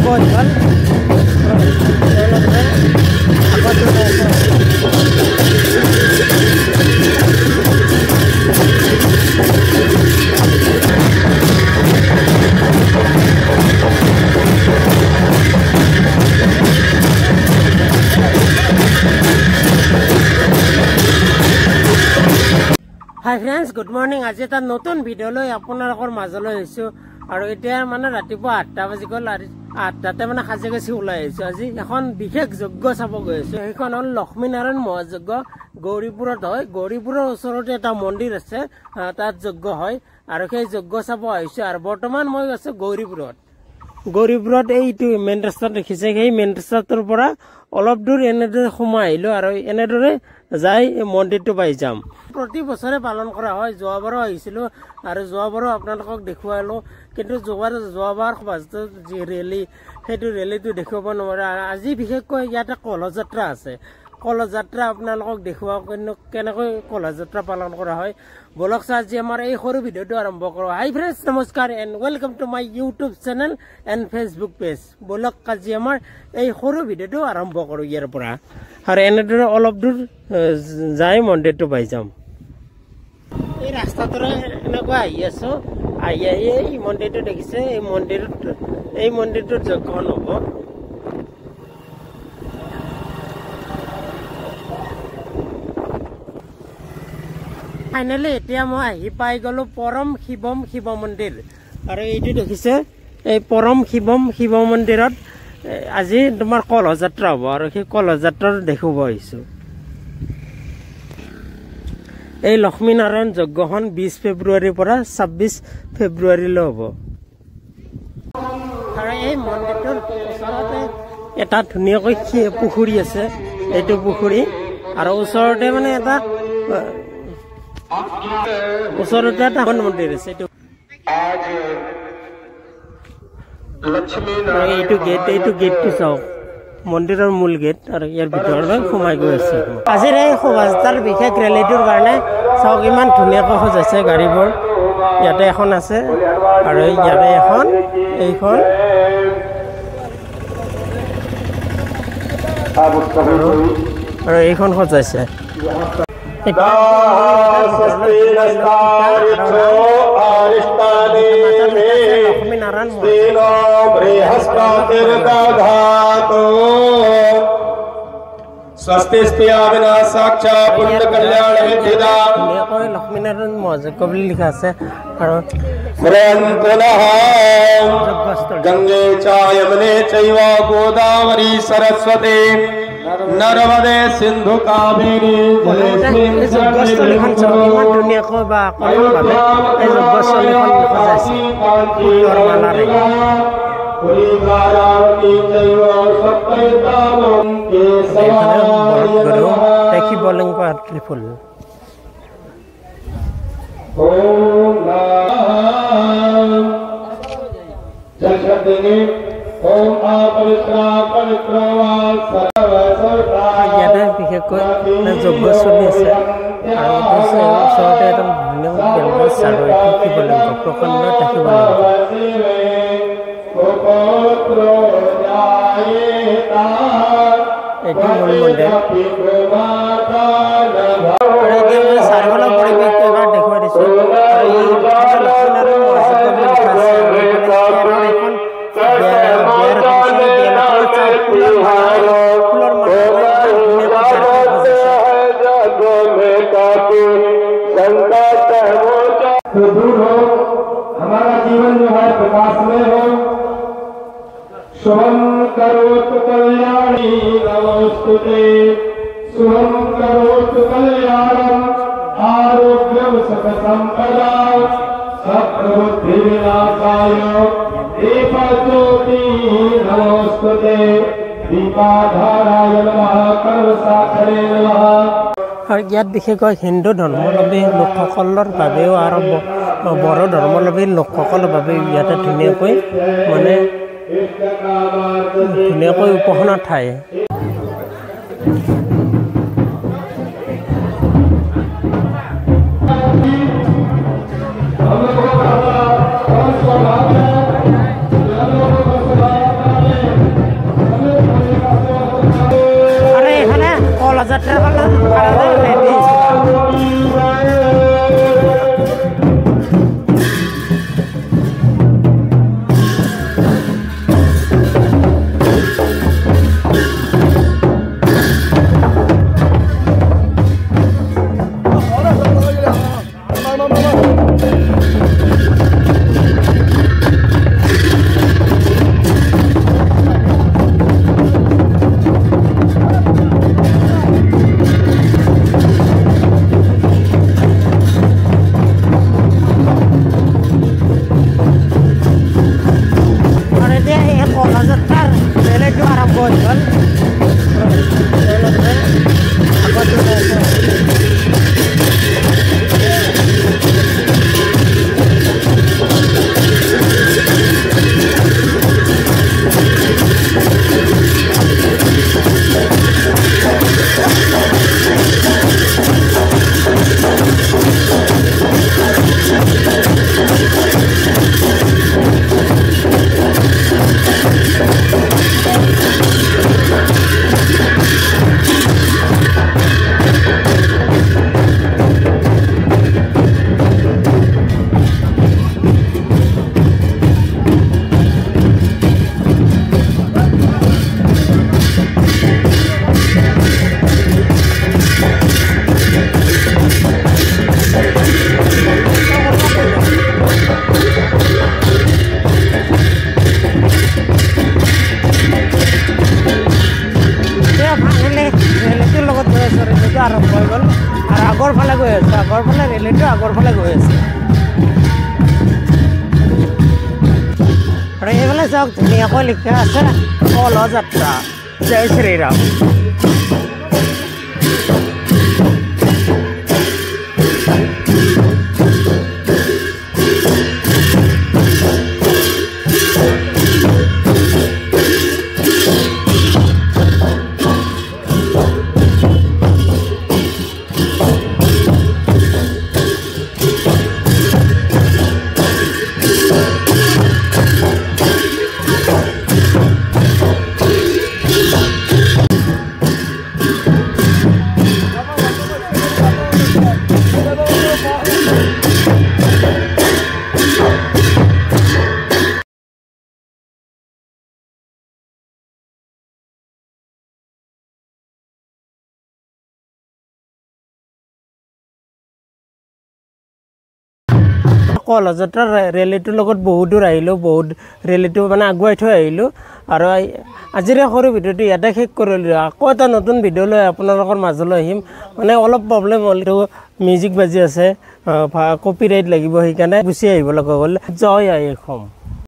হৈ গ'ল হাই friends good morning আজি এটা নতুন ভিডিঅ' লৈ আপোনালোকৰ মাজলৈ আহিছোঁ আৰু এতিয়া মানে ৰাতিপুৱা 8টা বাজি গ'ল আৰু 8টাতে মানে সাজি কাচি ওলাই আহিছোঁ আজি এখন বিশেষ যজ্ঞ চাব গৈ আছোঁ সেইখন হ'ল লক্ষ্মীনাৰায়ণ মহাযজ্ঞ গৌৰীপুৰত হয় গৌৰীপুৰৰ ওচৰতে এটা মন্দিৰ আছে তাত যজ্ঞ হয় আৰু সেই যজ্ঞ চাব আহিছোঁ আৰু বৰ্তমান মই আছোঁ গৌৰীপুৰত এইটো মেইন ৰাস্তাত দেখিছে সেই মেইন ৰাস্তাটোৰ পৰা অলপ দূৰ এনেদৰে সোমাই আহিলোঁ আৰু এনেদৰে যাই মন্দিৰটো পাই যাম প্ৰতি বছৰে পালন কৰা হয় যোৱাবাৰো আহিছিলোঁ আৰু যোৱাবাৰো আপোনালোকক দেখুৱালোঁ কিন্তু যোৱাবাৰ যি ৰেলী সেইটো ৰেলীটো দেখুৱাব নোৱাৰে আজি বিশেষকৈ ইয়াতে কলহযাত্ৰা আছে কলহযাত্ৰা আপোনালোকক দেখুৱাওঁ কেনেকৈ কলহযাত্ৰা পালন কৰা হয় বলক আজি আমাৰ এই সৰু ভিডিঅ'টো আৰম্ভ কৰোঁ হাই ফ্ৰেণ্ডছ নমস্কাৰ and welcome to my YouTube channel and Facebook page বলক আজি আমাৰ এই সৰু ভিডিঅ'টো আৰম্ভ কৰোঁ ইয়াৰ পৰা আৰু এনেদৰে অলপ দূৰ যাই মন্দিৰটো পাই যাম এই ৰাস্তাটোৰে এনেকুৱা আহি আছোঁ আহি এই মন্দিৰটো দেখিছে এই মন্দিৰটোত যজ্ঞখন হ'ব ফাইনেলি এতিয়া মই আহি পাই গ'লো পৰম শিৱম শিৱ মন্দিৰ আৰু এইটো দেখিছে এই পৰম শিৱম শিৱ মন্দিৰত আজি তোমাৰ কলহযাত্ৰা হ'ব আৰু সেই কলহযাত্ৰা দেখিব আহিছোঁ এই লক্ষ্মীনাৰায়ণ যজ্ঞখন 20 ফেব্ৰুৱাৰীৰ পৰা 26 ফেব্ৰুৱাৰীলৈ হ'ব আৰু এই মন্দিৰটোৰ ওচৰতে এটা ধুনীয়াকৈ পুখুৰী আছে এইটো পুখুৰী আৰু ওচৰতে মানে এটা মন্দিৰ আছে এইটো গেটটো চাওক মন্দিৰৰ মূল গেট আৰু ইয়াৰ ভিতৰলৈ সোমাই গৈ আছে আজিৰ এই শোভাযাত্ৰাৰ বিশেষ ৰেলীটোৰ কাৰণে চাওক ইমান ধুনীয়াকৈ সজাইছে গাড়ীবোৰ ইয়াতে এখন আছে আৰু ইয়াতে এখন এইখন আৰু এইখন সজাইছে লক্ষ্মীনাৰায়ণ মহাযজ্ঞ বুলি লিখা আছে আৰু গঙ্গে চ যমুনে চৈব গোদাবৰী সৰস্বতী নৰ্মদে সিন্ধু কাবেৰী যজ্ঞস্থলীখন ইমান ধুনীয়াকৈ বা কমলভাৱে এই যজ্ঞস্থলীখন সজাইছে ফুলৰ মালাৰে শিৱলিংগ ত্ৰিফুল ইয়াতে বিশেষকৈ যজ্ঞ চলি আছে আৰু ওচৰতে এটা ধুনীয়া বেলগছ আৰু এইটো শিৱলিংগ প্ৰকাণ্ড এটা শিৱলিংগ এইটো মূল মন্দিৰ চাৰিওফালৰ পৰিৱেশটো এবাৰ দেখুৱাই দিছোঁ লক্ষ্মীনাৰায়ণ মহাযজ্ঞ বুলি লিখা আছে हमारा जीवन जो है प्रकाशमय हो शुभम करोतु कल्याणी नमोस्तुते शुभम करोतु कल्याणम आरोग्यम सुख संपदा सत्बुद्धि विनाशाय दीपज्योति नमोस्तुते दीपाधाराय नमः कर्मसाक्षरे नमः আৰু ইয়াত বিশেষকৈ হিন্দু ধৰ্মাৱলম্বী লোকসকলৰ বাবেও আৰু বড়ো ধৰ্মাৱলম্বী লোকসকলৰ বাবে ইয়াতে ধুনীয়াকৈ উপাসনা ঠাই যাত্ৰাৰ কাৰণে ৰেডি আৰম্ভ হৈ গ'ল আৰু আগৰ ফালে গৈ আছে আগৰ ফালে ৰেলৱেটো আগৰ ফালে গৈ আছে আৰু এইফালে চাওক ধুনীয়াকৈ লিখা আছে কলহ যাত্ৰা জয় শ্ৰীৰাম কলহ যাত্ৰা ৰেলীটোৰ লগত বহুত দূৰ আহিলোঁ বহুত ৰেলীটো মানে আগুৱাই থৈ আহিলোঁ আৰু আজিৰে সৰু ভিডিঅ'টো ইয়াতে শেষ কৰিলোঁ আকৌ এটা নতুন ভিডিঅ' লৈ আপোনালোকৰ মাজলৈ আহিম মানে অলপ প্ৰব্লেম হ'ল মিউজিক বাজি আছে কপিৰাইট লাগিব সেইকাৰণে গুচি আহিব লগা হ'ল জয় আই অসম